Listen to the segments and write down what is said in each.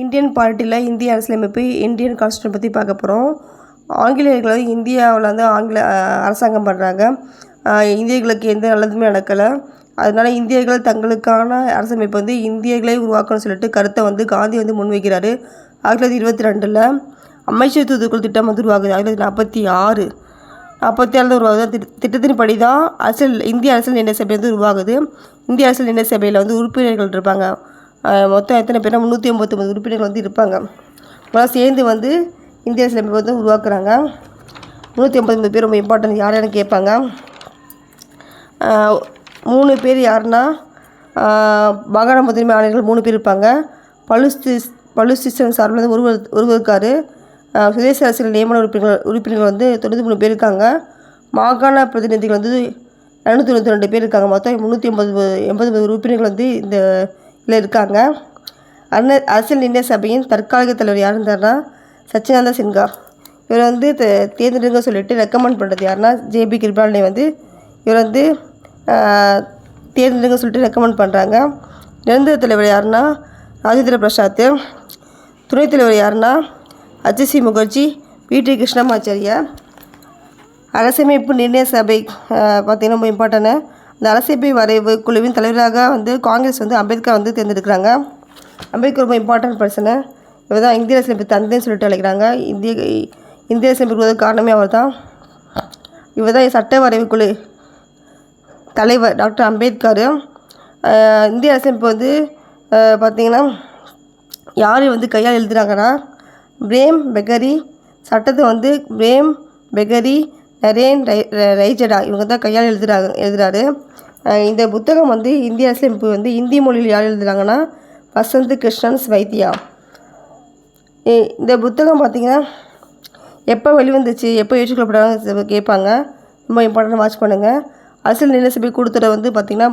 Indian பார்ட்டியில் இந்திய அரசியலமைப்பு இந்தியன் கான்ஸ்டியூஷன் பற்றி பார்க்க போகிறோம். ஆங்கிலேயர்கள் வந்து இந்தியாவில் வந்து அரசாங்கம் பண்ணுறாங்க. இந்தியர்களுக்கு எந்த நல்லதுமே நடக்கலை. அதனால் இந்தியர்கள் தங்களுக்கான அரசமைப்பு வந்து இந்தியர்களே உருவாக்கணும்னு சொல்லிட்டு கருத்தை வந்து காந்தி வந்து முன்வைக்கிறாரு. 1922 அமைச்சர் தூதுக்குழு திட்டம் வந்து உருவாகுது. 1946 உருவாகுது. திட்டத்தின்படி தான் இந்திய அரசியல் நிர்ணய சபை வந்து உருவாகுது. இந்திய அரசியல் நிர்ணய சபையில் வந்து உறுப்பினர்கள் இருப்பாங்க. மொத்தம் எத்தனை பேர்னா 389 உறுப்பினர்கள் வந்து இருப்பாங்க. அதெல்லாம் சேர்ந்து வந்து இந்திய அரசியலமைப்பு வந்து உருவாக்குறாங்க. 389 பேர் ரொம்ப இம்பார்ட்டன்ட். யாருன்னு கேட்பாங்க. 3 பேர் யாருன்னா மாகாண முதன்மை ஆணையர்கள் 3 பேர் இருப்பாங்க. பலுசிஸ்தான் சார்பில் வந்து ஒருவர் இருக்கார். சுதேச அரசியல் நியமன உறுப்பினர்கள் வந்து 93 பேர் இருக்காங்க. மாகாண பிரதிநிதிகள் வந்து 292 பேர் இருக்காங்க. மொத்தம் 380 உறுப்பினர்கள் வந்து இந்த இதில் இருக்காங்க. அரசியல் நிர்ணய சபையின் தற்காலிக தலைவர் யார் இருந்தார்னா சச்சிதானந்த சின்ஹா. இவர் வந்து தேர்ந்தெடுங்க சொல்லிட்டு ரெக்கமெண்ட் பண்ணுறது யாருன்னா ஜேபி கிருபாலனை வந்து இவர் வந்து தேர்ந்தெடுங்க சொல்லிட்டு ரெக்கமெண்ட் பண்ணுறாங்க. நிரந்தர தலைவர் யாருன்னா ராஜேந்திர பிரசாத். துணைத் தலைவர் யாருன்னா HC முகர்ஜி, VT கிருஷ்ணமாச்சாரியா. அரசமைப்பு நிர்ணய சபை பார்த்திங்கன்னா ரொம்ப இம்பார்ட்டன்ட்டு. இந்த அரசமைப்பு வரைவு குழுவின் தலைவராக வந்து காங்கிரஸ் வந்து அம்பேத்கர் வந்து தேர்ந்தெடுக்கிறாங்க. அம்பேத்கர் ரொம்ப இம்பார்ட்டன்ட் பர்சனு. இவர் தான் இந்திய அரசியலமைப்பு தந்தைன்னு சொல்லிட்டு அழைக்கிறாங்க. இந்திய அரசியலமைப்பு காரணமே அவர் தான். இவர் தான் சட்ட வரைவு குழு தலைவர் டாக்டர் அம்பேத்கர். இந்திய அரசியலமைப்பு வந்து பார்த்திங்கன்னா யார் வந்து கையால் எழுதுகிறாங்கன்னா பிரேம் பெகரி. சட்டத்தை வந்து பிரேம் பெகரி, நரேன் ரைஜடா இவங்க தான் கையால் எழுதுகிறாரு. இந்த புத்தகம் வந்து இந்திய அரசியலமைப்பு வந்து இந்தி மொழியில் யார் எழுதுகிறாங்கன்னா வசந்த் கிருஷ்ணன் வைத்தியா. இந்த புத்தகம் பார்த்திங்கன்னா எப்போ வெளிவந்துச்சு, எப்போ ஏற்றுக்கொள்ளப்படாங்க கேட்பாங்க. ரொம்ப இம்பார்ட்டன்ட், வாட்ச் பண்ணுங்கள். அரசியல் நிர்ணய சபை கூட்டத்தொடர் வந்து பார்த்திங்கன்னா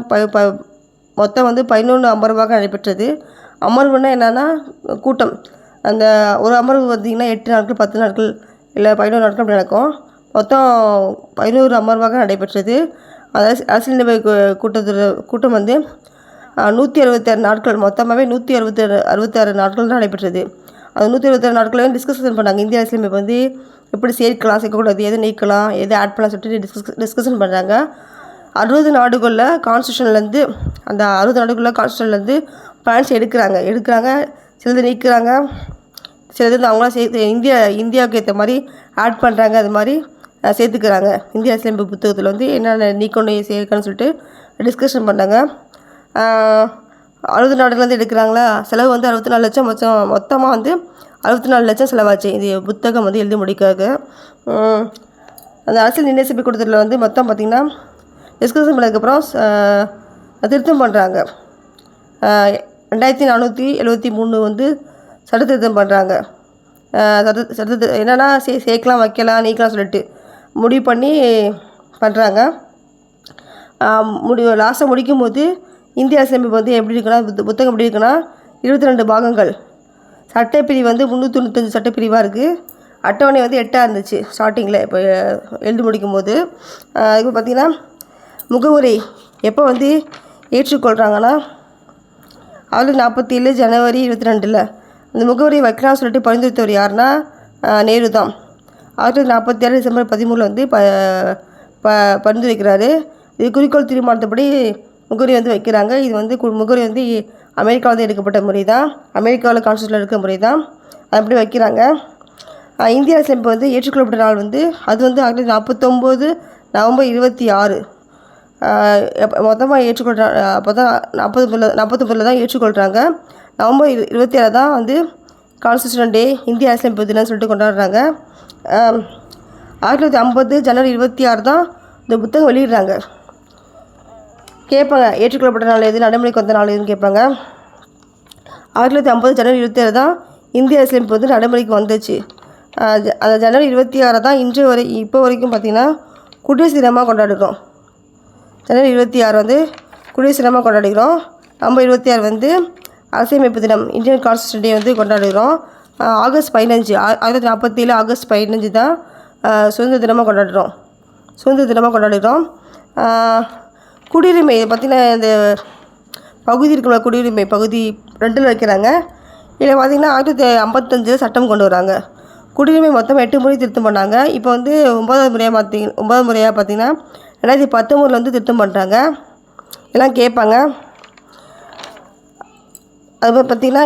மொத்தம் வந்து 11 அமர்வாக நடைபெற்றது. அமர்வுன்னா என்னென்னா கூட்டம். அந்த ஒரு அமர்வு பார்த்திங்கன்னா 8 நாட்கள், 10 நாட்கள் இல்லை 11 நாட்கள் அப்படி நடக்கும். மொத்தம் 11 அமர்வாக நடைபெற்றது. அதாவது அரசியல் நிர்ணய கூட்டம் வந்து 166 நாட்கள், மொத்தமாகவே 166 நாட்கள் தான் நடைபெற்றது. அது 166 நாட்களையும் டிஸ்கஷன் பண்ணாங்க. இந்திய அரசியலமைப்பு வந்து எப்படி சேர்க்கலாம், சேர்க்கக்கூடாது, எதை நீக்கலாம், எதை ஆட் பண்ணலாம் சொல்லிட்டு டிஸ்கஷன் பண்ணுறாங்க. 60 நாடுகளில் கான்ஸ்டியூஷன்லேருந்து அந்த 60 நாடுகளில் கான்ஸ்டியூஷன்லேருந்து பாயிண்ட்ஸ் எடுக்கிறாங்க. சிலது நீக்கிறாங்க, சிலது வந்து அவங்களாம் இந்தியாவுக்கு ஏற்ற மாதிரி ஆட் பண்ணுறாங்க. அது மாதிரி சேர்த்துக்கிறாங்க. இந்திய அரசியலமைப்பு புத்தகத்தில் வந்து என்னென்ன நீக்கணும் சேர்க்கணும்னு சொல்லிட்டு டிஸ்கஷன் பண்ணாங்க. 60 நாடுகள்லேருந்து எடுக்கிறாங்களா. செலவு வந்து 64 லட்சம், மொத்தமாக வந்து 64 லட்சம் செலவாச்சு இது புத்தகம் வந்து எழுதி முடிக்கிறது. அந்த அரசியல் நிர்ணய சபை கூட்டத்தில் வந்து மொத்தம் பார்த்திங்கன்னா டிஸ்கஷன் பண்ணதுக்கப்புறம் திருத்தம் பண்ணுறாங்க. 2473 வந்து சட்ட திருத்தம் பண்ணுறாங்க. சட்ட என்னென்னா சேர்க்கலாம், வைக்கலாம், நீக்கலாம் சொல்லிட்டு முடிவு பண்ணி பண்ணுறாங்க. லாஸ்ட்டாக முடிக்கும் போது இந்திய அரசியலமைப்பு வந்து எப்படி இருக்குன்னா புத்தகம் எப்படி இருக்குன்னா 22 பாகங்கள். சட்டப்பிரிவு வந்து 395 சட்டப்பிரிவாக இருக்குது. அட்டவணை வந்து 8 இருந்துச்சு ஸ்டார்டிங்கில். இப்போ எழுதி முடிக்கும் போது இப்போ பார்த்திங்கன்னா முகவுரை எப்போ வந்து ஏற்றுக்கொள்கிறாங்கன்னா 1947 ஜனவரி 22 அந்த முகவரியை வைக்கலாம்னு சொல்லிட்டு பரிந்துரைத்தவர் யாருன்னா நேரு தான். 1947 டிசம்பர் 13 வந்து பரிந்துரைக்கிறாரு. இது குறிக்கோள் தீர்மானத்தப்படி முகவரி வந்து வைக்கிறாங்க. இது வந்து முகவரி வந்து அமெரிக்காவில் எடுக்கப்பட்ட முறை தான். அமெரிக்காவில் கான்ஸ்டியூஷனில் இருக்க முறை தான். அப்படி வைக்கிறாங்க. இந்திய அரசியலமைப்பு வந்து ஏற்றுக்கொள்ளப்பட்ட நாள் வந்து அது வந்து 1949 நவம்பர் 26 மொத்தமாக ஏற்றுக்கொள்கிறாங்க. அப்போ தான் 49 தான் ஏற்றுக்கொள்கிறாங்க. நவம்பர் 27 தான் வந்து கான்ஸ்டியூஷன் டே, இந்திய அரசியலமைப்பு தினம்னு சொல்லிட்டு கொண்டாடுறாங்க. 1950 ஜனவரி 26 தான் இந்த புத்தகம் வெளியிடுறாங்க. கேட்பாங்க ஏற்றுக்கொள்ளப்பட்ட நாள் எது, நடைமுறைக்கு வந்த நாள் எதுன்னு கேட்பாங்க. 1950 ஜனவரி 27 தான் இந்திய அரசியலமைப்பு வந்து நடைமுறைக்கு வந்துச்சு. அந்த ஜனவரி 26 தான் இப்போ வரைக்கும் பார்த்திங்கன்னா குடியரசு தினமாக கொண்டாடுகிறோம். ஜனவரி 26 வந்து குடியரசு தினமாக கொண்டாடுகிறோம். நவம்பர் 26 வந்து அரசியலமைப்பு தினம், இந்தியன் கான்ஸ்டியூஷன் டே வந்து கொண்டாடுகிறோம். ஆகஸ்ட் 15 1947 ஆகஸ்ட் 15 தான் சுதந்திர தினமாக கொண்டாடுகிறோம். குடியுரிமை பார்த்திங்கன்னா இந்த பகுதி இருக்கிற குடியுரிமை பகுதி 2 வைக்கிறாங்க. இதில் பார்த்திங்கன்னா 1955 சட்டம் கொண்டு வராங்க. குடியுரிமை மொத்தம் 8 முறை திருத்தம் பண்ணாங்க. இப்போ வந்து 9 முறையாக பார்த்திங்கன்னா 2019 வந்து திருத்தம் பண்ணுறாங்க. எல்லாம் கேட்பாங்க. அதுமாதிரி பார்த்திங்கன்னா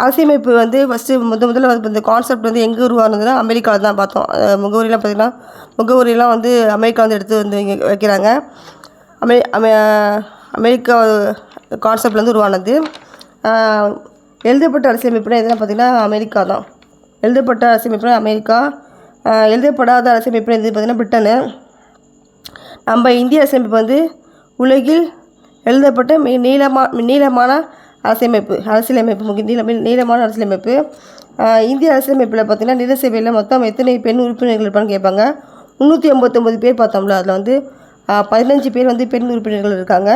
அரசியலமைப்பு வந்து ஃபஸ்ட்டு முதல்ல வந்து இந்த கான்செப்ட் வந்து எங்கே உருவானதுன்னா அமெரிக்காவில் தான் பார்த்தோம். முகவரியெலாம் பார்த்திங்கன்னா முகவரியெலாம் வந்து அமெரிக்கா வந்து எடுத்து வந்து இங்கே வைக்கிறாங்க. அமெரிக்கா கான்செப்ட் வந்து உருவானது. எழுதப்பட்ட அரசியலமைப்புனா எதுனா பார்த்திங்கன்னா அமெரிக்கா தான். எழுதப்பட்ட அரசியலமைப்புனா அமெரிக்கா. எழுதப்படாத அரசியலமைப்புனா எது பார்த்திங்கன்னா பிரிட்டனு. நம்ம இந்திய அரசியலமைப்பு வந்து உலகில் எழுதப்பட்ட நீளமான நீளமான அரசியலமைப்பு. இந்திய அரசியலமைப்பில் பார்த்திங்கன்னா நிலசபையில் மொத்தம் எத்தனை பெண் உறுப்பினர்கள் இருப்பான்னு கேட்பாங்க. 389 பேர் பார்த்தோம்ல, அதில் வந்து 15 பேர் வந்து பெண் உறுப்பினர்கள் இருக்காங்க.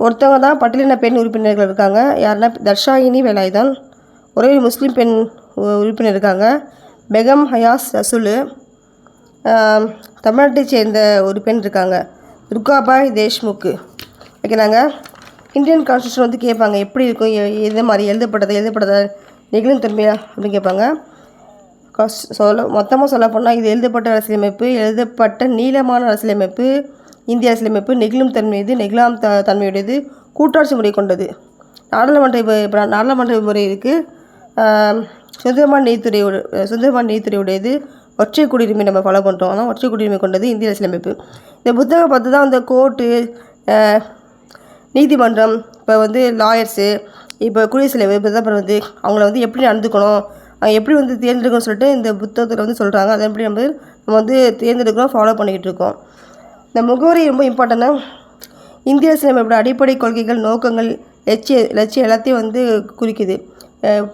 ஒருத்தவங்க தான் பட்டியலின பெண் உறுப்பினர்கள் இருக்காங்க. யாருன்னா தர்ஷாயினி வேலாயுதன். ஒரே முஸ்லீம் பெண் உறுப்பினர் இருக்காங்க, பெகம் ஹயாஸ் ரசூலு. தமிழ்நாட்டை சேர்ந்த ஒரு பெண் இருக்காங்க, துர்காபாய் தேஷ்முக். ஓகேனாங்க. இந்தியன் கான்ஸ்டியூஷன் வந்து கேட்பாங்க எப்படி இருக்கும், எது மாதிரி எழுதப்பட்டதா நிகழும் தன்மையா அப்படின்னு கேட்பாங்க. மொத்தமாக சொல்ல போனால் இது எழுதப்பட்ட அரசியலமைப்பு, எழுதப்பட்ட நீளமான அரசியலமைப்பு, இந்திய அரசியலமைப்பு, நெகிழும் தன்மையது, நெகிழாம் தன்மையுடையது, கூட்டாட்சி முறை கொண்டது, நாடாளுமன்ற முறை இருக்குது, சுதந்திரமான நீதித்துறையுடையது, ஒற்றை குடியுரிமை நம்ம ஃபாலோ பண்ணுறோம். ஆனால் ஒற்றை குடியுரிமை கொண்டது இந்திய அரசியலமைப்பு. இந்த புத்தகம் பார்த்து தான் அந்த கோர்ட்டு, நீதிமன்றம், இப்போ வந்து லாயர்ஸு, இப்போ குடியரசுத் தலைவர், பிரதமர் வந்து அவங்கள வந்து எப்படி நடந்துக்கணும், எப்படி வந்து தேர்ந்தெடுக்கணும்னு சொல்லிட்டு இந்த புத்தகத்தில் வந்து சொல்கிறாங்க. அதை எப்படி நம்ம வந்து தேர்ந்தெடுக்கிறோம், ஃபாலோ பண்ணிக்கிட்டு இருக்கோம். இந்த முகவரி ரொம்ப இம்பார்ட்டண்ட்டாக இந்திய அரசியலமைப்போட அடிப்படை கொள்கைகள், நோக்கங்கள், லட்சியம் எல்லாத்தையும் வந்து குறிக்குது.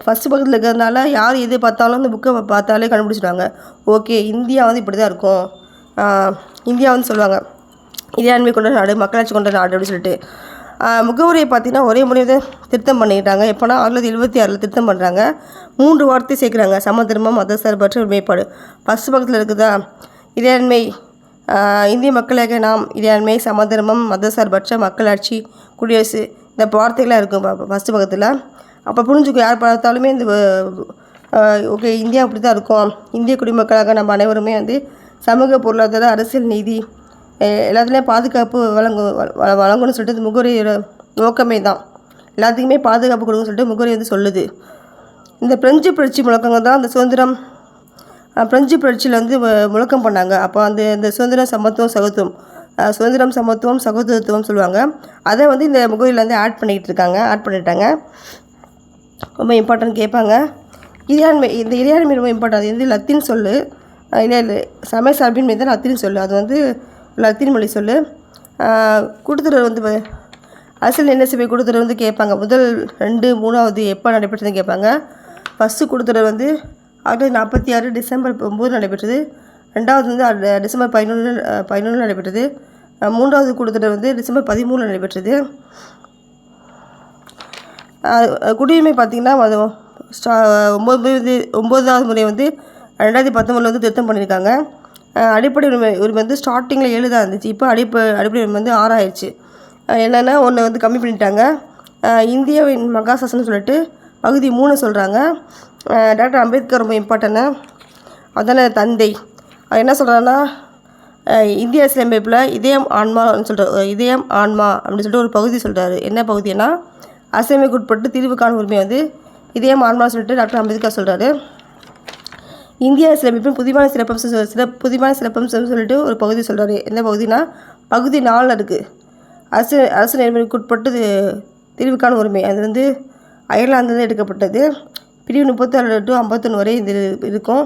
ஃபஸ்ட்டு பக்கத்தில் இருக்கிறதுனால யார் எது பார்த்தாலும் அந்த புக்கை பார்த்தாலே கண்டுபிடிச்சிடுவாங்க. ஓகே, இந்தியா வந்து இப்படி தான் இருக்கும். இந்தியா வந்து சொல்லுவாங்க இறையாண்மை கொண்ட நாடு, மக்களாட்சி கொண்ட நாடு அப்படின்னு சொல்லிட்டு. முகவரியை பார்த்திங்கன்னா ஒரே முறை வந்து திருத்தம் பண்ணிக்கிட்டாங்க. எப்போனா 1976 திருத்தம் பண்ணுறாங்க. 3 வார்த்தை சேர்க்குறாங்க: சமதர்மம், மதசார்பற்ற ஒருமைப்பாடு. ஃபஸ்ட்டு பக்கத்தில் இருக்குதா இறையாண்மை, இந்திய மக்களாக நாம் இறையாண்மை, சமதர்மம், மதசார்பற்ற, மக்களாட்சி, குடியரசு, இந்த வார்த்தைகளாக இருக்கும் ஃபஸ்ட்டு பக்கத்தில். அப்போ புரிஞ்சுக்கும், யார் பார்த்தாலுமே இந்த ஓகே இந்தியா அப்படி தான் இருக்கும். இந்திய குடிமக்களாக நம்ம அனைவருமே வந்து சமூக, பொருளாதார, அரசியல், நீதி எல்லாத்துலேயும் பாதுகாப்பு வழங்கணும்னு சொல்லிட்டு இந்த முகவரியோட நோக்கமே தான். எல்லாத்துக்குமே பாதுகாப்பு கொடுக்கணும்னு சொல்லிட்டு முகவரி வந்து சொல்லுது. இந்த பிரெஞ்சு புரட்சி முழக்கங்கள் தான் அந்த சுதந்திரம். பிரெஞ்சு புரட்சியில் வந்து முழக்கம் பண்ணாங்க. அப்போ இந்த சுதந்திரம், சமத்துவம், சகோதரத்துவம் சொல்லுவாங்க. அதை வந்து இந்த முகவரியில் வந்து ஆட் பண்ணிட்டாங்க. ரொம்ப இம்பார்ட்டன்ட் கேட்பாங்க. இந்த இறையாண்மை ரொம்ப இம்பார்ட்டன்ட். அது வந்து லத்தீன் சொல்லு, சமய சார்பின் மீது தான் லத்தீன் சொல்லு. அது வந்து லத்தீன் மொழி சொல்லு. கூட்டுத்தொடர் வந்து அரசியல் நிர்ணய கூட்டுத்தொடர் வந்து கேட்பாங்க. முதல் 2, 3வது எப்போ நடைபெற்றதுன்னு கேட்பாங்க. ஃபஸ்ட்டு கூட்டுத்தொடர் வந்து 1946 டிசம்பர் 9 நடைபெற்றது. 2வது வந்து டிசம்பர் 11 நடைபெற்றது. 3வது கூட்டுத்தொடர் வந்து டிசம்பர் 13 நடைபெற்றது. குடியுரிமை பார்த்திங்கன்னா 9வது முறை வந்து 2019 வந்து திருத்தம் பண்ணியிருக்காங்க. அடிப்படை உரிமை வந்து ஸ்டார்டிங்கில் 7 தான் இருந்துச்சு. இப்போ அடிப்படை உரிமை வந்து 6 ஆயிடுச்சு. என்னென்னா ஒன்று வந்து கம்மி பண்ணிட்டாங்க. இந்தியாவின் மகாசாசனம் சொல்லிட்டு பகுதி 3 சொல்கிறாங்க. டாக்டர் அம்பேத்கர் ரொம்ப இம்பார்ட்டன்னு. அதான தந்தை. என்ன சொல்கிறாங்கன்னா இந்திய அரசியலமைப்பில் இதயம் ஆன்மா அப்படின்னு சொல்லிட்டு ஒரு பகுதி சொல்கிறாரு. என்ன பகுதினா அரசியலமைப்புக்கு உட்பட்டு தீர்வு காணும் உரிமை வந்து இதயம் ஆன்மான்னு சொல்லிட்டு டாக்டர் அம்பேத்கர் சொல்கிறாரு. இந்திய அரசியலமைப்பின் புதிமான சிறப்பம்சம் சொல்லிட்டு ஒரு பகுதி சொல்கிறாரு. எந்த பகுதினா பகுதி 4 இருக்குது. அரசு நெறிமுறைக்கு உட்பட்டு தீர்வு காணும் உரிமை. அது வந்து அயர்லாந்து எடுக்கப்பட்டது. பிரிவு 36 to 51 வரை இது இருக்கும்.